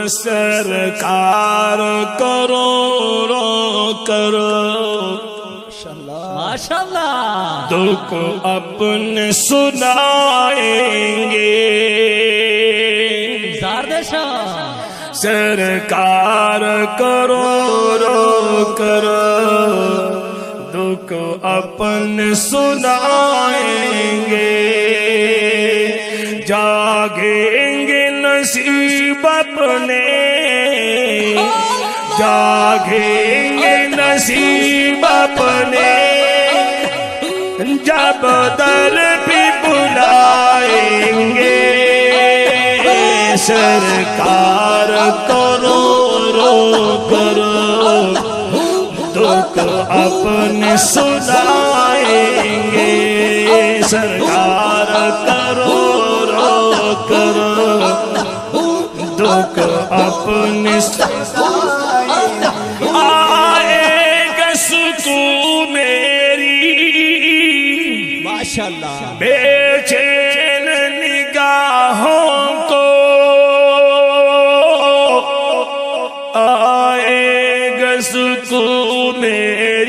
سرکار کروڑوں کرو ماشاءاللہ دکھ اپنے سنائیں گے زاردشاہ سرکار کروڑوں کرو دکھ اپنے سنائیں گے جاگیں گے نصیب اپنے جاگیں گے نصیب اپنے جب در بھی بلائیں گے سرکار کروڑوں کرو دکھ اپنے سنائیں گے سرکار کروڑوں کرو دکھ اپنے آئے گا سکون میری ماشاءاللہ بے چین نگاہوں کو آئے گا سکون میری